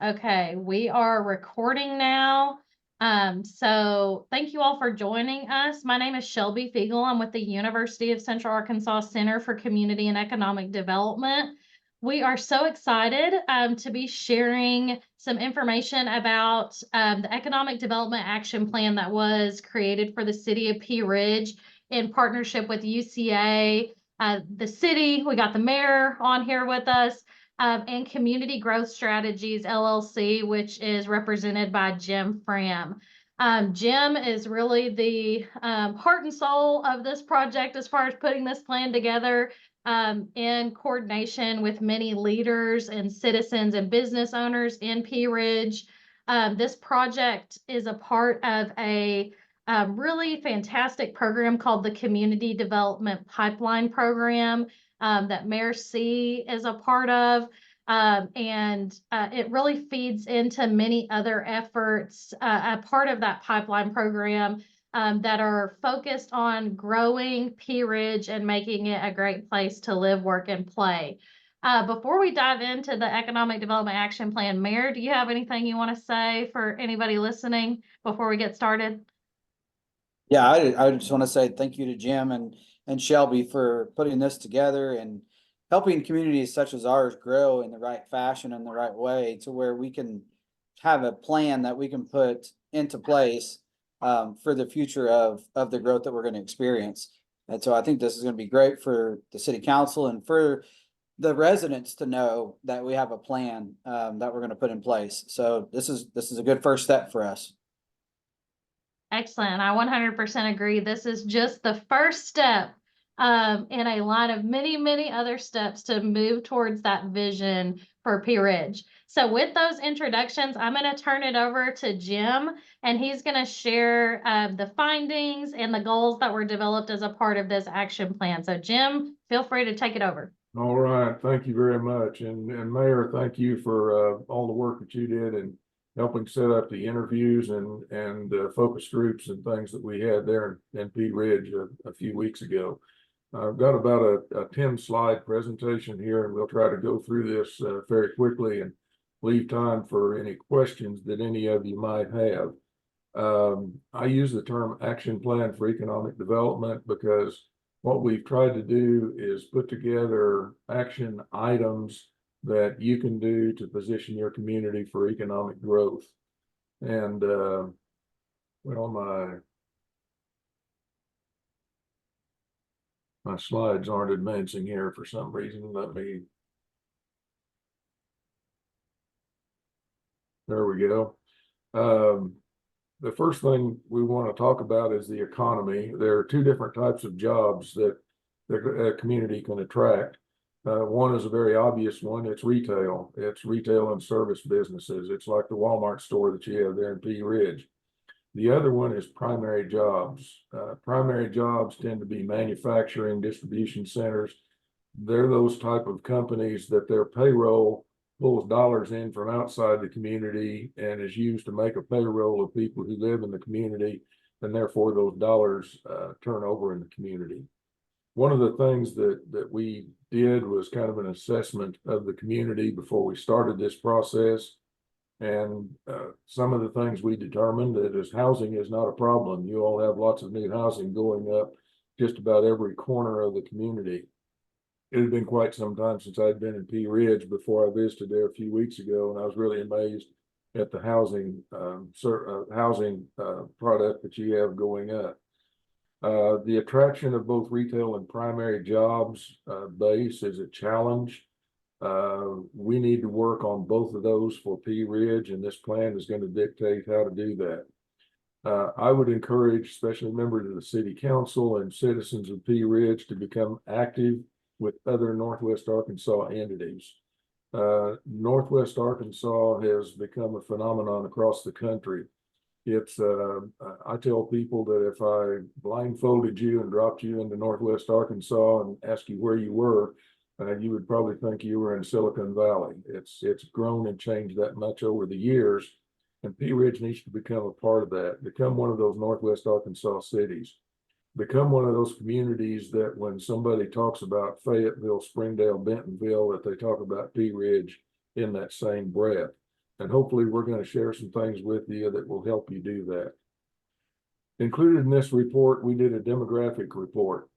Okay, we are recording now. So thank you all for joining us. My name is Shelby Fiegel. I'm with the University of Central Arkansas Center for Community and Economic Development. We are so excited to be sharing some information about the Economic Development Action Plan that was created for the city of Pea Ridge in partnership with UCA, the city. We got the mayor on here with us. And Community Growth Strategies LLC, which is represented by Jim Fram. Jim is really the heart and soul of this project as far as putting this plan together in coordination with many leaders and citizens and business owners in Pea Ridge. This project is a part of a really fantastic program called the Community Development Pipeline Program that Mayor C is a part of. And it really feeds into many other efforts, a part of that pipeline program that are focused on growing Pea Ridge and making it a great place to live, work, and play. Before we dive into the Economic Development Action Plan, Mayor, do you have anything you want to say for anybody listening before we get started? Yeah, I just want to say thank you to Jim and Shelby for putting this together and helping communities such as ours grow in the right fashion and the right way to where we can have a plan that we can put into place for the future of the growth that we're going to experience. And so I think this is going to be great for the city council and for the residents to know that we have a plan that we're going to put in place. So this is a good first step for us. Excellent. I 100% agree. This is just the first step in a line of many, many other steps to move towards that vision for Pea Ridge. So with those introductions, I'm going to turn it over to Jim, and he's going to share the findings and the goals that were developed as a part of this action plan. So Jim, feel free to take it over. All right. Thank you very much. And Mayor, thank you for all the work that you did and helping set up the interviews and focus groups and things that we had there in Pea Ridge a few weeks ago. I've got about a 10-slide presentation here, and we'll try to go through this very quickly and leave time for any questions that any of you might have. I use the term action plan for economic development because what we've tried to do is put together action items that you can do to position your community for economic growth. And well, my slides aren't advancing here for some reason. There we go. The first thing we want to talk about is the economy. There are two different types of jobs that the community can attract. One is a very obvious one. It's retail. It's retail and service businesses. It's like the Walmart store that you have there in Pea Ridge. The other one is primary jobs. Primary jobs tend to be manufacturing, distribution centers. They're those type of companies that their payroll pulls dollars in from outside the community and is used to make a payroll of people who live in the community, and therefore those dollars turn over in the community. One of the things that we did was kind of an assessment of the community before we started this process. And some of the things we determined that is housing is not a problem. You all have lots of new housing going up just about every corner of the community. It had been quite some time since I'd been in Pea Ridge before I visited there a few weeks ago, and I was really amazed at the housing product that you have going up. The attraction of both retail and primary jobs base is a challenge. We need to work on both of those for Pea Ridge, and this plan is going to dictate how to do that. I would encourage, especially members of the city council and citizens of Pea Ridge, to become active with other Northwest Arkansas entities. Northwest Arkansas has become a phenomenon across the country. It's I tell people that if I blindfolded you and dropped you into Northwest Arkansas and asked you where you were, you would probably think you were in Silicon Valley. It's grown and changed that much over the years, and Pea Ridge needs to become a part of that, become one of those Northwest Arkansas cities, become one of those communities that when somebody talks about Fayetteville, Springdale, Bentonville, that they talk about Pea Ridge in that same breath. And hopefully we're going to share some things with you that will help you do that. Included in this report, we did a demographic report.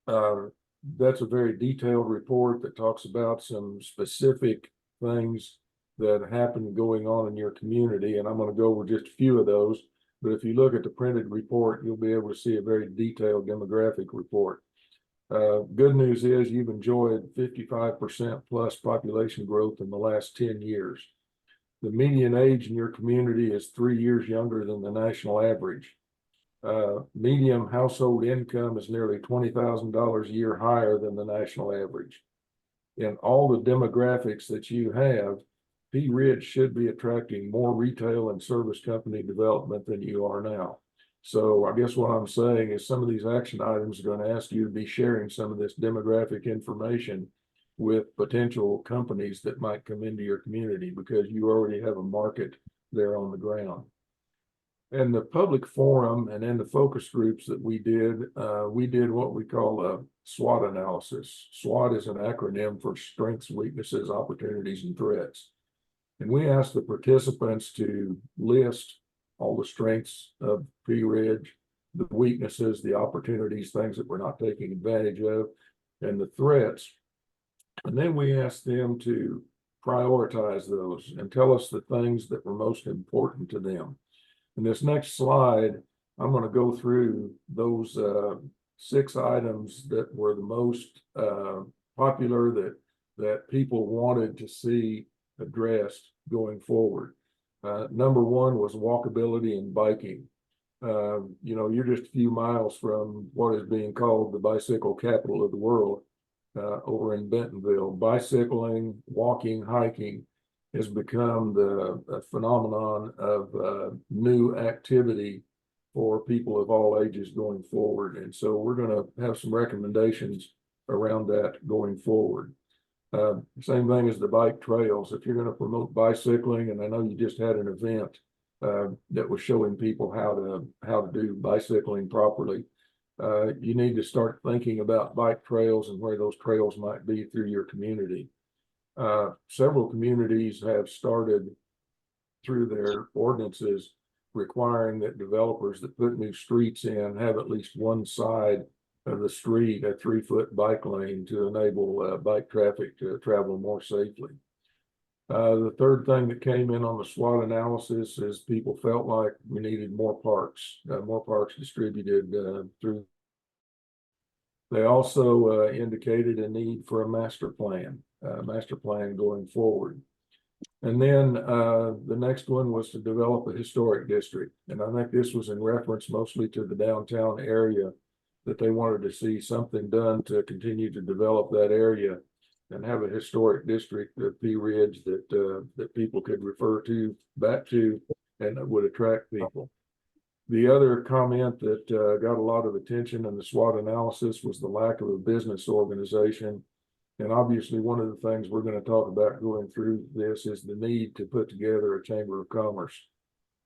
That's a very detailed report that talks about some specific things that happen going on in your community. And I'm going to go over just a few of those. But if you look at the printed report, you'll be able to see a very detailed demographic report. Good news is you've enjoyed 55% plus population growth in the last 10 years. The median age in your community is 3 years younger than the national average. Median household income is nearly $20,000 a year higher than the national average. In all the demographics that you have, Pea Ridge should be attracting more retail and service company development than you are now. So I guess what I'm saying is some of these action items are going to ask you to be sharing some of this demographic information with potential companies that might come into your community because you already have a market there on the ground. And the public forum and in the focus groups that we did what we call a SWOT analysis. SWOT is an acronym for strengths, weaknesses, opportunities, and threats. And we asked the participants to list all the strengths of Pea Ridge, the weaknesses, the opportunities, things that we're not taking advantage of, and the threats. And then we asked them to prioritize those and tell us the things that were most important to them. In this next slide, I'm going to go through those 6 items that were the most popular that people wanted to see addressed going forward. Number 1 was walkability and biking. You know, you're just a few miles from what is being called the bicycle capital of the world over in Bentonville. Bicycling, walking, hiking has become the phenomenon of new activity for people of all ages going forward. And so we're going to have some recommendations around that going forward. Same thing as the bike trails. If you're going to promote bicycling, and I know you just had an event that was showing people how to do bicycling properly, you need to start thinking about bike trails and where those trails might be through your community. Several communities have started through their ordinances requiring that developers that put new streets in have at least one side of the street a 3-foot bike lane to enable bike traffic to travel more safely. The third thing that came in on the SWOT analysis is people felt like we needed more parks distributed through. They also indicated a need for a master plan going forward. And then the next one was to develop a historic district. And I think this was in reference mostly to the downtown area, that they wanted to see something done to continue to develop that area and have a historic district of Pea Ridge that people could refer to back to and that would attract people. The other comment that got a lot of attention in the SWOT analysis was the lack of a business organization. And obviously, one of the things we're going to talk about going through this is the need to put together a Chamber of Commerce.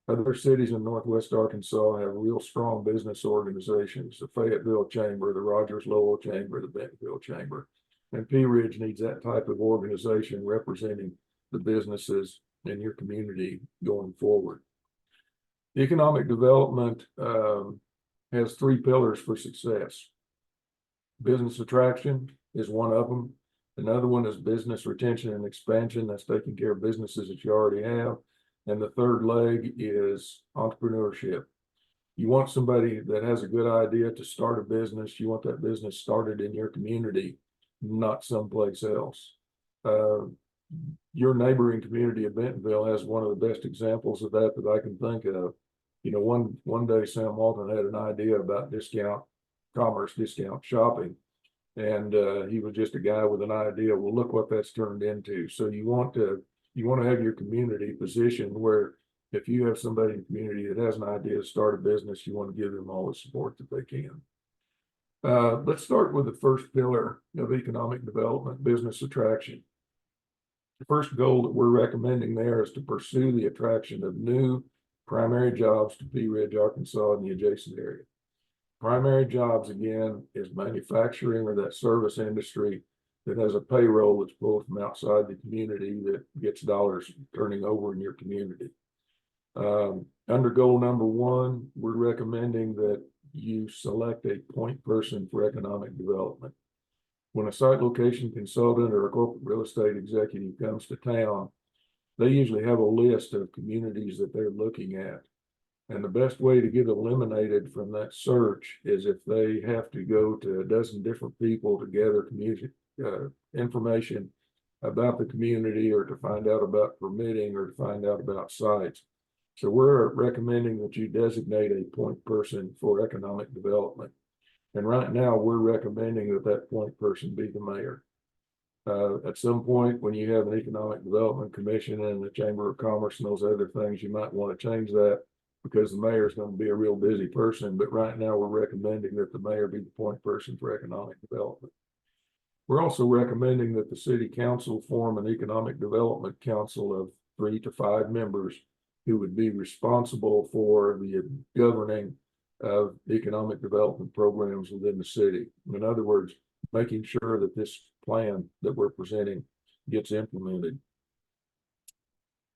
Other cities in Northwest Arkansas have real strong business organizations, the Fayetteville Chamber, the Rogers-Lowell Chamber, the Bentonville Chamber. And Pea Ridge needs that type of organization representing the businesses in your community going forward. Economic development has 3 pillars for success. Business attraction is one of them. Another one is business retention and expansion. That's taking care of businesses that you already have. And the third leg is entrepreneurship. You want somebody that has a good idea to start a business. You want that business started in your community, not someplace else. Your neighboring community of Bentonville has one of the best examples of that I can think of. You know, one day Sam Walton had an idea about discount shopping. And he was just a guy with an idea. Well, look what that's turned into. So you want to have your community positioned where if you have somebody in the community that has an idea to start a business, you want to give them all the support that they can. Let's start with the first pillar of economic development, business attraction. The first goal that we're recommending there is to pursue the attraction of new primary jobs to Pea Ridge, Arkansas, and the adjacent area. Primary jobs, again, is manufacturing or that service industry that has a payroll that's pulled from outside the community that gets dollars turning over in your community. Under goal number 1, we're recommending that you select a point person for economic development. When a site location consultant or a corporate real estate executive comes to town, they usually have a list of communities that they're looking at. And the best way to get eliminated from that search is if they have to go to a dozen different people to gather community information about the community, or to find out about permitting, or to find out about sites. So we're recommending that you designate a point person for economic development. And right now, we're recommending that that point person be the mayor. At some point, when you have an economic development commission and the Chamber of Commerce and those other things, you might want to change that, because the mayor is going to be a real busy person. But right now, we're recommending that the mayor be the point person for economic development. We're also recommending that the city council form an economic development council of 3 to 5 members who would be responsible for the governing of economic development programs within the city. In other words, making sure that this plan that we're presenting gets implemented.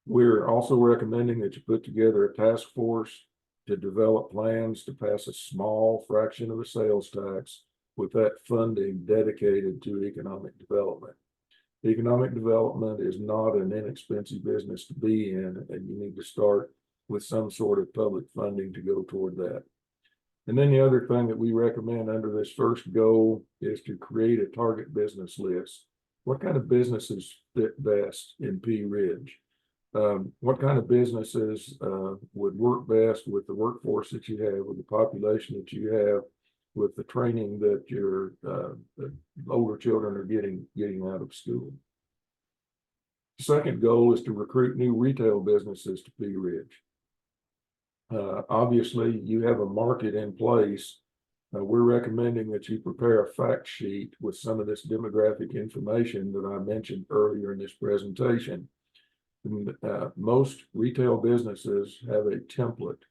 We're also recommending that you put together a task force to develop plans to pass a small fraction of the sales tax, with that funding dedicated to economic development. Economic development is not an inexpensive business to be in, and you need to start with some sort of public funding to go toward that. And then the other thing that we recommend under this first goal is to create a target business list. What kind of businesses fit best in Pea Ridge? What kind of businesses would work best with the workforce that you have, with the population that you have, with the training that your older children are getting out of school? The second goal is to recruit new retail businesses to Pea Ridge. Obviously, you have a market in place. We're recommending that you prepare a fact sheet with some of this demographic information that I mentioned earlier in this presentation. And, most retail businesses have a template.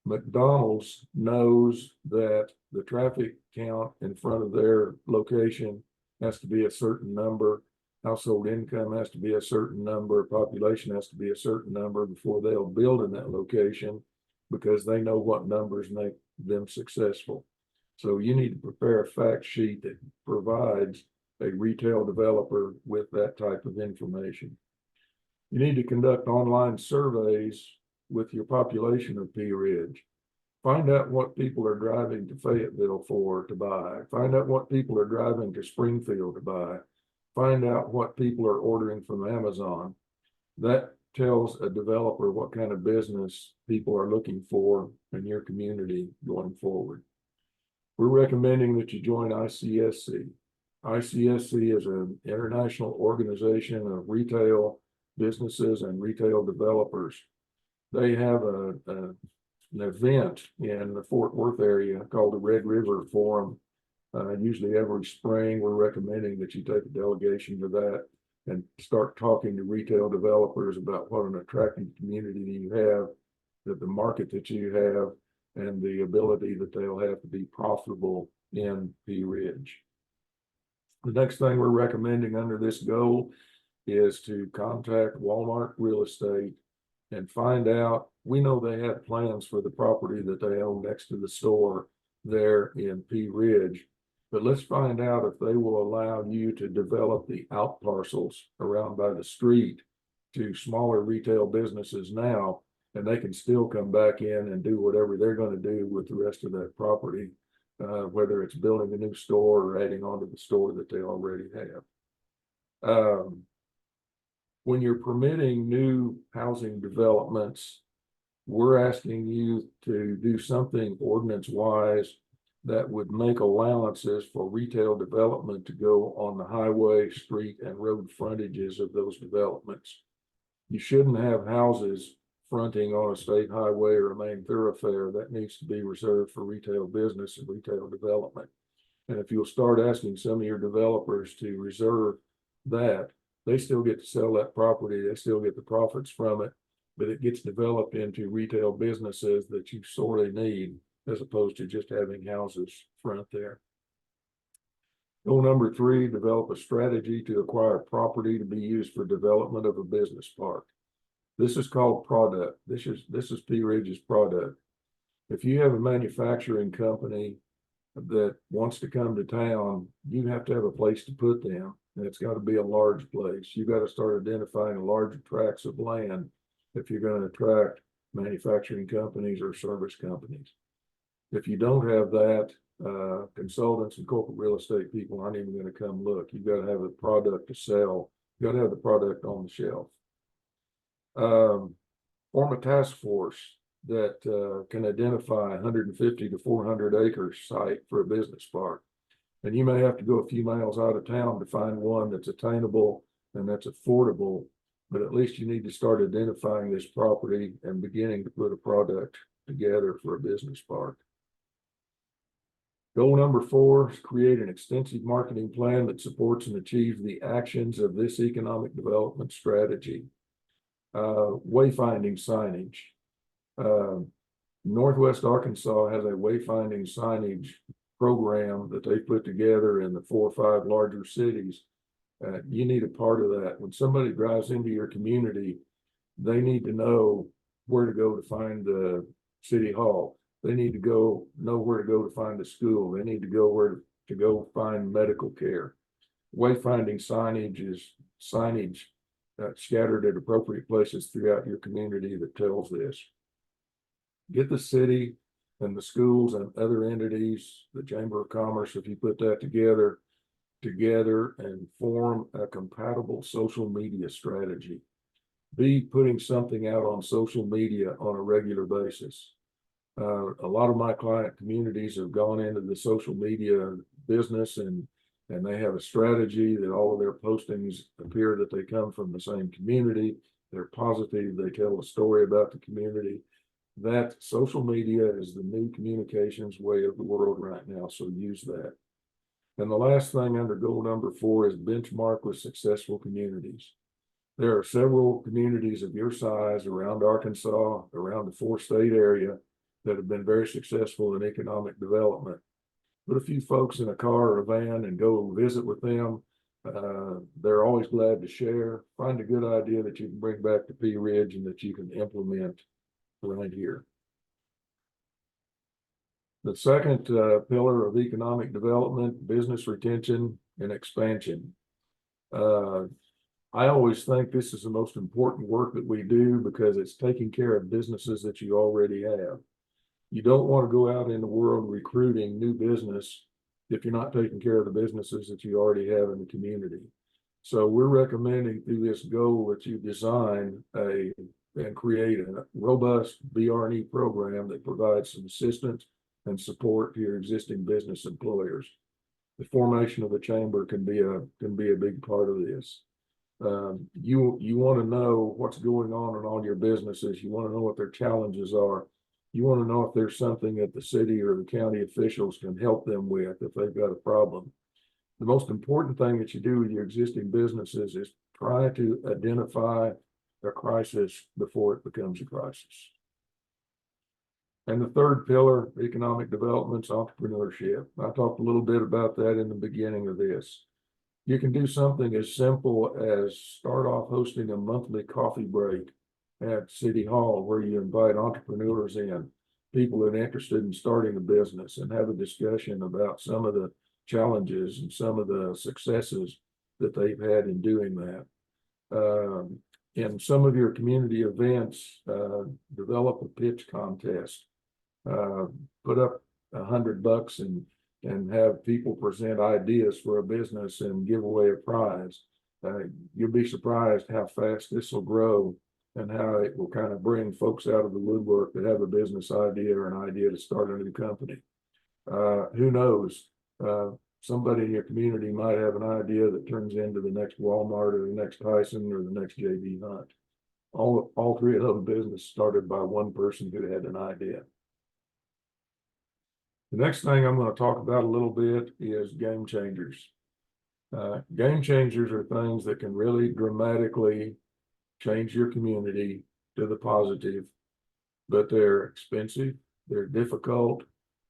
McDonald's knows that the traffic count in front of their location has to be a certain number, household income has to be a certain number, population has to be a certain number before they'll build in that location, because they know what numbers make them successful. So you need to prepare a fact sheet that provides a retail developer with that type of information. You need to conduct online surveys with your population of Pea Ridge. Find out what people are driving to Fayetteville to buy. Find out what people are driving to Springfield to buy. Find out what people are ordering from Amazon. That tells a developer what kind of business people are looking for in your community going forward. We're recommending that you join ICSC. ICSC is an international organization of retail businesses and retail developers. They have an event in the Fort Worth area called the Red River Forum. Usually every spring. We're recommending that you take a delegation to that and start talking to retail developers about what an attractive community you have, that the market that you have, and the ability that they'll have to be profitable in Pea Ridge. The next thing we're recommending under this goal is to contact Walmart Real Estate and find out. We know they have plans for the property that they own next to the store there in Pea Ridge, but let's find out if they will allow you to develop the out parcels around by the street to smaller retail businesses now, and they can still come back in and do whatever they're going to do with the rest of that property, whether it's building a new store or adding on to the store that they already have. When you're permitting new housing developments, we're asking you to do something ordinance-wise that would make allowances for retail development to go on the highway, street, and road frontages of those developments. You shouldn't have houses fronting on a state highway or a main thoroughfare. That needs to be reserved for retail business and retail development. And if you'll start asking some of your developers to reserve that, they still get to sell that property, they still get the profits from it, but it gets developed into retail businesses that you sorely need, as opposed to just having houses front there. Goal number 3, develop a strategy to acquire property to be used for development of a business park. This is called product. This is Pea Ridge's product. If you have a manufacturing company that wants to come to town, you have to have a place to put them. And it's got to be a large place. You got to start identifying large tracts of land if you're going to attract manufacturing companies or service companies. If you don't have that, consultants and corporate real estate people aren't even going to come look. You've got to have a product to sell. You got to have the product on the shelf. Form a task force that can identify 150 to 400 acre site for a business park. And you may have to go a few miles out of town to find one that's attainable and that's affordable, but at least you need to start identifying this property and beginning to put a product together for a business park. Goal number 4 is create an extensive marketing plan that supports and achieves the actions of this economic development strategy. Wayfinding signage. Northwest Arkansas has a wayfinding signage program that they put together in the 4 or 5 larger cities. You need a part of that. When somebody drives into your community, they need to know where to go to find the city hall. They need to know where to go to find a school. They need to go where to go find medical care. Wayfinding signage is signage scattered at appropriate places throughout your community that tells this. Get the city and the schools and other entities, the Chamber of Commerce, if you put that together and form a compatible social media strategy. Be putting something out on social media on a regular basis. A lot of my client communities have gone into the social media business and they have a strategy that all of their postings appear that they come from the same community. They're positive. They tell a story about the community. That social media is the new communications way of the world right now. So use that. And the last thing under goal number 4 is benchmark with successful communities. There are several communities of your size around Arkansas, around the 4-state area that have been very successful in economic development. Put a few folks in a car or a van and go visit with them. They're always glad to share. Find a good idea that you can bring back to Pea Ridge and that you can implement right here. The second pillar of economic development, business retention and expansion. I always think this is the most important work that we do because it's taking care of businesses that you already have. You don't want to go out in the world recruiting new business if you're not taking care of the businesses that you already have in the community. So we're recommending through this goal that you design and create a robust BR&E program that provides some assistance and support to your existing business employers. The formation of a chamber can be a big part of this. You want to know what's going on in all your businesses. You want to know what their challenges are. You want to know if there's something that the city or the county officials can help them with if they've got a problem. The most important thing that you do with your existing businesses is try to identify a crisis before it becomes a crisis. And the third pillar, economic development, is entrepreneurship. I talked a little bit about that in the beginning of this. You can do something as simple as start off hosting a monthly coffee break at City Hall where you invite entrepreneurs in, people that are interested in starting a business, and have a discussion about some of the challenges and some of the successes that they've had in doing that. In some of your community events, develop a pitch contest. Put up $100 and have people present ideas for a business and give away a prize. You'll be surprised how fast this will grow and how it will kind of bring folks out of the woodwork that have a business idea or an idea to start a new company. Who knows? Somebody in your community might have an idea that turns into the next Walmart or the next Tyson or the next J.B. Hunt. All 3 of those businesses started by one person who had an idea. The next thing I'm going to talk about a little bit is game changers. Game changers are things that can really dramatically change your community to the positive, but they're expensive, they're difficult,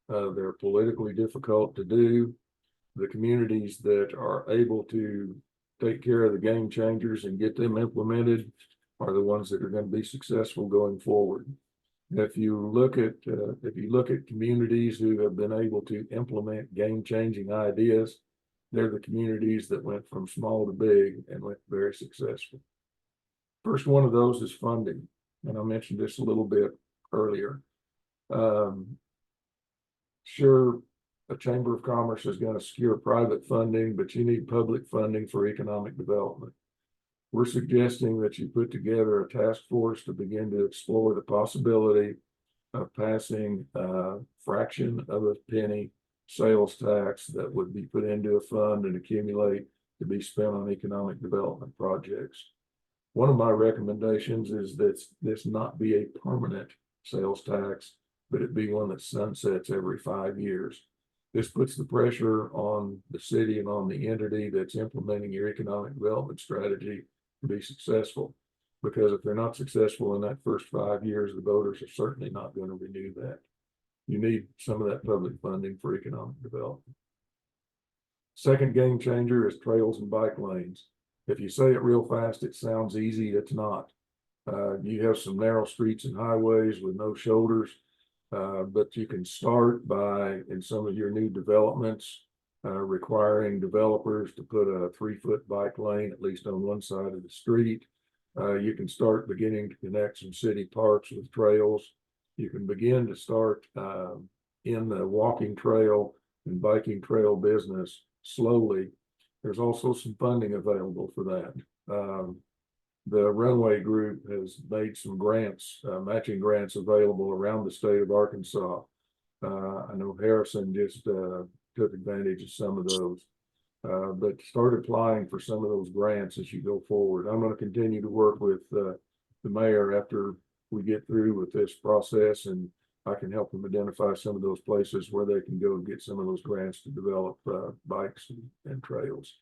they're politically difficult to do. the communities that are able to take care of the game changers and get them implemented are the ones that are going to be successful going forward. If you look at communities who have been able to implement game-changing ideas, they're the communities that went from small to big and went very successful. First one of those is funding, and I mentioned this a little bit earlier. Sure, a Chamber of Commerce is going to secure private funding, but you need public funding for economic development. We're suggesting that you put together a task force to begin to explore the possibility of passing a fraction of a penny sales tax that would be put into a fund and accumulate to be spent on economic development projects. One of my recommendations is that this not be a permanent sales tax, but it be one that sunsets every 5 years. This puts the pressure on the city and on the entity that's implementing your economic development strategy to be successful. Because if they're not successful in that first 5 years, the voters are certainly not going to renew that. You need some of that public funding for economic development. Second game changer is trails and bike lanes. If you say it real fast, it sounds easy. It's not. You have some narrow streets and highways with no shoulders, but you can start by, in some of your new developments, requiring developers to put a 3-foot bike lane, at least on one side of the street. You can start beginning to connect some city parks with trails. You can begin to start in the walking trail and biking trail business slowly. There's also some funding available for that. The Runway Group has made some grants, matching grants available around the state of Arkansas. I know Harrison just took advantage of some of those. But start applying for some of those grants as you go forward. I'm going to continue to work with the mayor after we get through with this process, and I can help them identify some of those places where they can go get some of those grants to develop bikes and trails.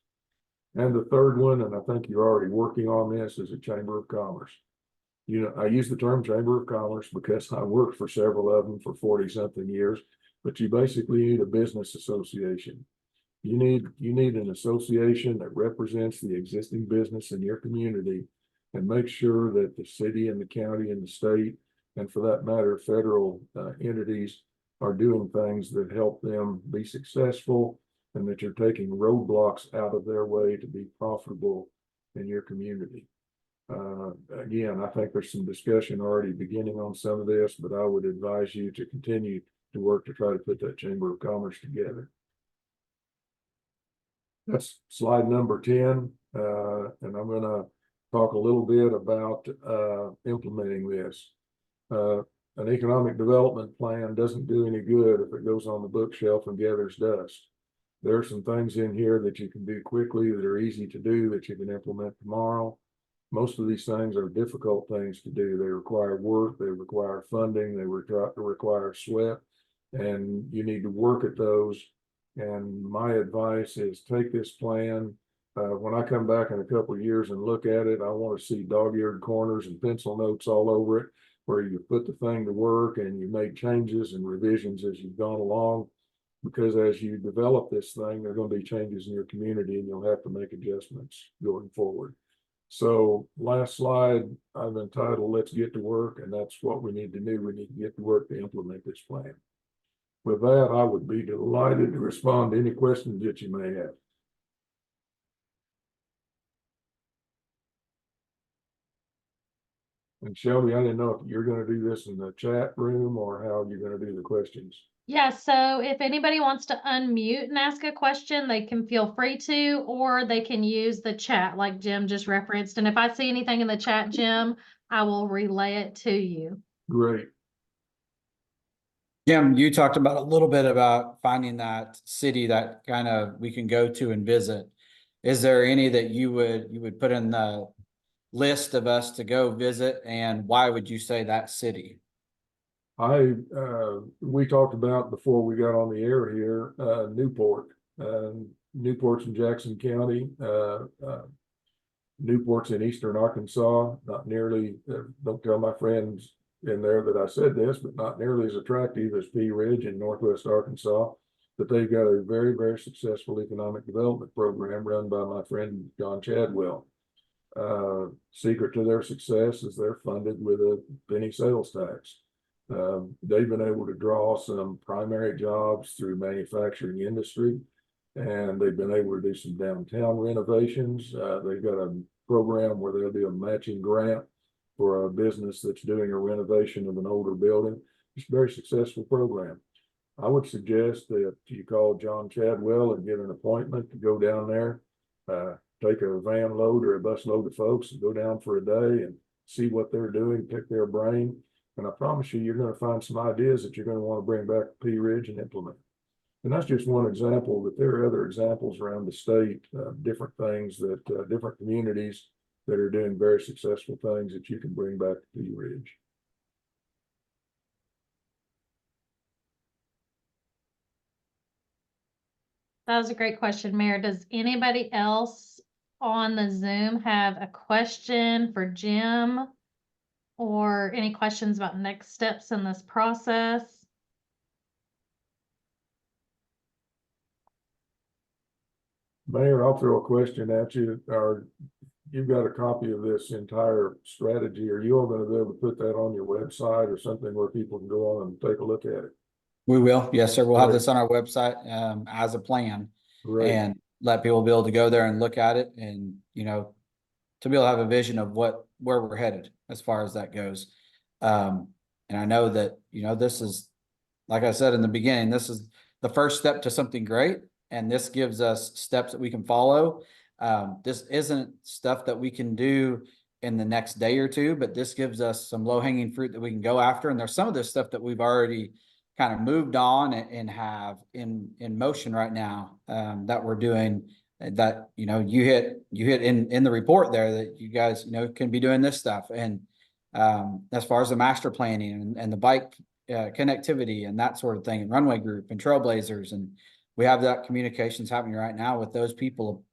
And the third one, and I think you're already working on this, is a Chamber of Commerce. You know, I use the term Chamber of Commerce because I worked for several of them for 40-something years, but you basically need a business association. You need an association that represents the existing business in your community and make sure that the city and the county and the state, and for that matter, federal entities are doing things that help them be successful and that you're taking roadblocks out of their way to be profitable in your community. Again, I think there's some discussion already beginning on some of this, but I would advise you to continue to work to try to put that Chamber of Commerce together. That's slide number 10, and I'm going to talk a little bit about implementing this. An economic development plan doesn't do any good if it goes on the bookshelf and gathers dust. There are some things in here that you can do quickly that are easy to do that you can implement tomorrow. Most of these things are difficult things to do. They require work, they require funding, they require sweat, and you need to work at those. And my advice is take this plan. When I come back in a couple of years and look at it, I want to see dog-eared corners and pencil notes all over it, where you put the thing to work and you make changes and revisions as you've gone along. Because as you develop this thing, there are going to be changes in your community and you'll have to make adjustments going forward. So last slide, I've entitled, Let's Get to Work, and that's what we need to do. We need to get to work to implement this plan. With that, I would be delighted to respond to any questions that you may have. And Shelby, I didn't know if you're going to do this in the chat room or how you're going to do the questions. Yeah, so if anybody wants to unmute and ask a question, they can feel free to, or they can use the chat like Jim just referenced. And if I see anything in the chat, Jim, I will relay it to you. Great. Jim, you talked about a little bit about finding that city that kind of we can go to and visit. Is there any that you would put in the list of us to go visit, and why would you say that city? We talked about before we got on the air here, Newport. Newport's in Jackson County. Newport's in eastern Arkansas, not nearly, don't tell my friends in there that I said this, but not nearly as attractive as Pea Ridge in northwest Arkansas. that they've got a very, very successful economic development program run by my friend John Chadwell. Secret to their success is they're funded with a penny sales tax. They've been able to draw some primary jobs through manufacturing industry, and they've been able to do some downtown renovations. They've got a program where they'll do a matching grant for a business that's doing a renovation of an older building. It's a very successful program. I would suggest that you call John Chadwell and get an appointment to go down there, take a van load or a bus load of folks and go down for a day and see what they're doing, pick their brain. And I promise you, you're going to find some ideas that you're going to want to bring back to Pea Ridge and implement. And that's just one example, but there are other examples around the state, different things that different communities that are doing very successful things that you can bring back to Pea Ridge. That was a great question, Mayor. Does anybody else on the Zoom have a question for Jim? Or any questions about next steps in this process? Mayor, I'll throw a question at you. You've got a copy of this entire strategy. Are you all going to be able to put that on your website or something where people can go on and take a look at it? We will. Yes, sir. We'll have Great. this on our website as a plan Great. and let people be able to go there and look at it and, to be able to have a vision of where we're headed as far as that goes. And I know that, this is, like I said in the beginning, this is the first step to something great. And this gives us steps that we can follow. This isn't stuff that we can do in the next day or two, but this gives us some low-hanging fruit that we can go after. And there's some of this stuff that we've already kind of moved on and have in motion right now, that we're doing that, you hit in the report there that you guys, can be doing this stuff. And as far as the master planning and the bike connectivity and that sort of thing, and runway group and trailblazers, and we have that communications happening right now with those people.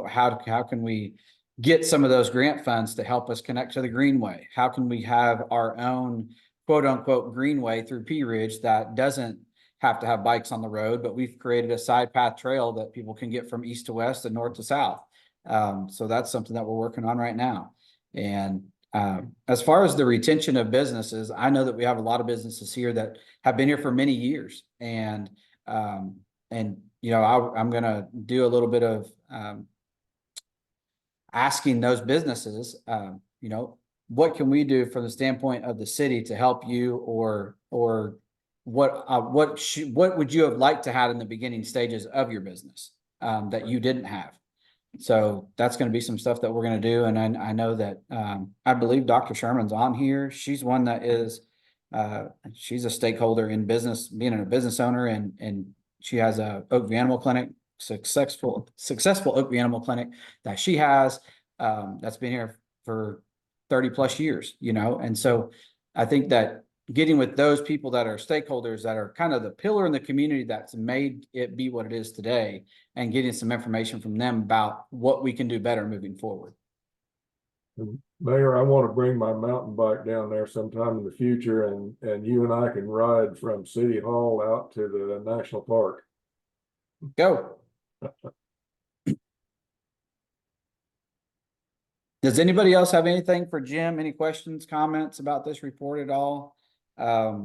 How can we get some of those grant funds to help us connect to the greenway? How can we have our own quote unquote greenway through Pea Ridge that doesn't have to have bikes on the road, but we've created a side path trail that people can get from east to west and north to south. So that's something that we're working on right now. And as far as the retention of businesses, I know that we have a lot of businesses here that have been here for many years. And I'm going to do a little bit of asking those businesses, what can we do from the standpoint of the city to help you, or what would you have liked to have in the beginning stages of your business that you didn't have? So that's going to be some stuff that we're going to do. And I know that I believe Dr. Sherman's on here. She's one that is she's a stakeholder in business, being a business owner, and she has a Oakview Animal Clinic, successful Oakview Animal Clinic that she has that's been here for 30 plus years, and so I think that getting with those people that are stakeholders that are kind of the pillar in the community that's made it be what it is today, and getting some information from them about what we can do better moving forward. Mayor, I want to bring my mountain bike down there sometime in the future, and you and I can ride from City Hall out to the National Park. Go. Does anybody else have anything for Jim? Any questions, comments about this report at all? I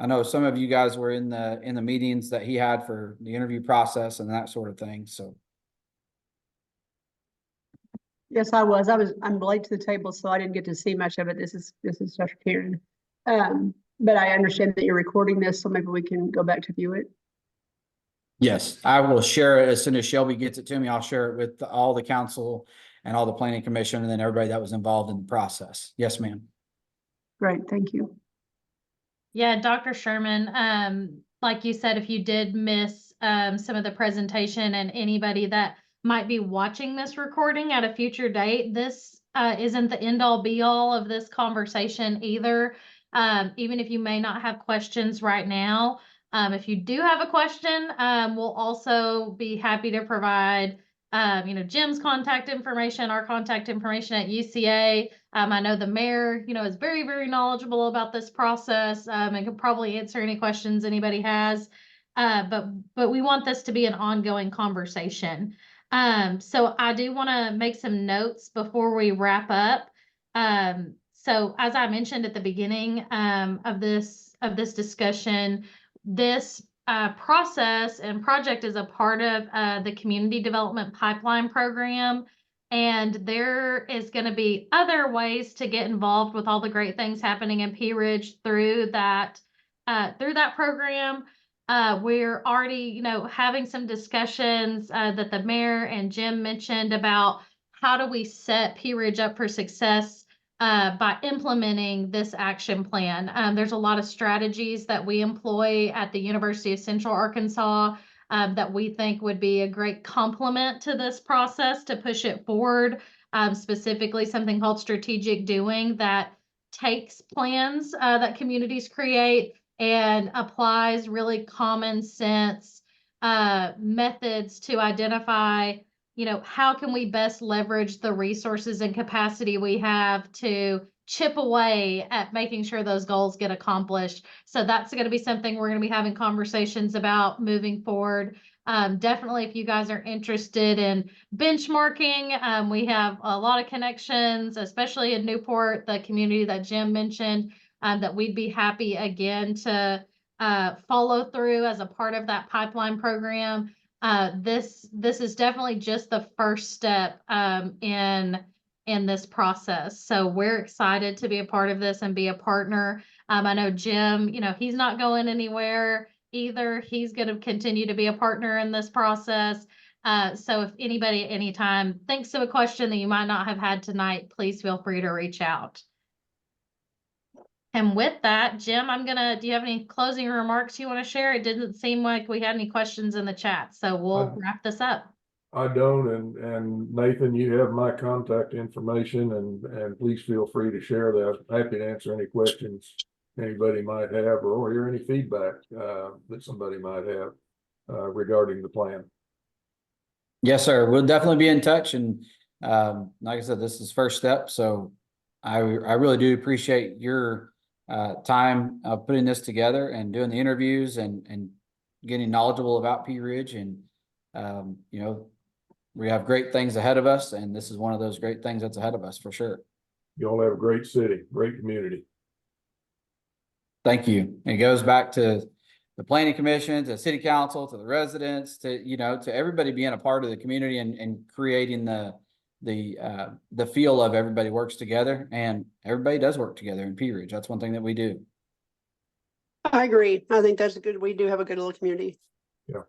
know some of you guys were in the meetings that he had for the interview process and that sort of thing. So. Yes, I was. I'm late to the table, so I didn't get to see much of it. This is Dr. Karen. But I understand that you're recording this, so maybe we can go back to view it. Yes, I will share it as soon as Shelby gets it to me. I'll share it with all the council and all the planning commission and then everybody that was involved in the process. Yes, ma'am. Great, thank you. Yeah, Dr. Sherman, like you said, if you did miss some of the presentation, and anybody that might be watching this recording at a future date, this isn't the end all be all of this conversation either. Even if you may not have questions right now, if you do have a question, we'll also be happy to provide Jim's contact information, our contact information at UCA. I know the mayor, is very, very knowledgeable about this process, and can probably answer any questions anybody has. But we want this to be an ongoing conversation. So I do want to make some notes before we wrap up. So as I mentioned at the beginning, of this discussion, this process and project is a part of the Community Development Pipeline Program. And there is going to be other ways to get involved with all the great things happening in Pea Ridge through that program. We're already, having some discussions that the mayor and Jim mentioned about how do we set Pea Ridge up for success by implementing this action plan. There's a lot of strategies that we employ at the University of Central Arkansas that we think would be a great complement to this process to push it forward. Specifically, something called strategic doing that takes plans that communities create and applies really common sense methods to identify, how can we best leverage the resources and capacity we have to chip away at making sure those goals get accomplished. So that's going to be something we're going to be having conversations about moving forward. Definitely, if you guys are interested in benchmarking, we have a lot of connections, especially in Newport, the community that Jim mentioned, that we'd be happy again to follow through as a part of that pipeline program. This is definitely just the first step in this process. So we're excited to be a part of this and be a partner. I know Jim, he's not going anywhere either. He's going to continue to be a partner in this process. So if anybody at any time thinks of a question that you might not have had tonight, please feel free to reach out. And with that, Jim, do you have any closing remarks you want to share? It didn't seem like we had any questions in the chat, so we'll wrap this up. I don't, and Nathan, you have my contact information, and please feel free to share that. Happy to answer any questions anybody might have, or hear any feedback that somebody might have regarding the plan. Yes, sir. We'll definitely be in touch. And like I said, this is first step. So I really do appreciate your time putting this together and doing the interviews and getting knowledgeable about Pea Ridge. And, we have great things ahead of us. And this is one of those great things that's ahead of us for sure. You all have a great city, great community. Thank you. It goes back to the planning commission, to city council, to the residents, to, to everybody being a part of the community and creating the feel of everybody works together, and everybody does work together in Pea Ridge. That's one thing that we do. I agree. I think that's we do have a good little community. Yeah.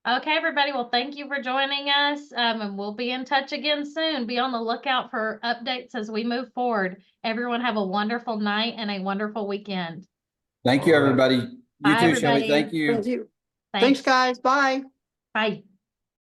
Okay, everybody. Well, thank you for joining us. And we'll be in touch again soon. Be on the lookout for updates as we move forward. Everyone have a wonderful night and a wonderful weekend. Thank you, everybody. You Bye, too, Shelby. everybody. Thank you. Thank you. Thanks, guys. Bye. Bye.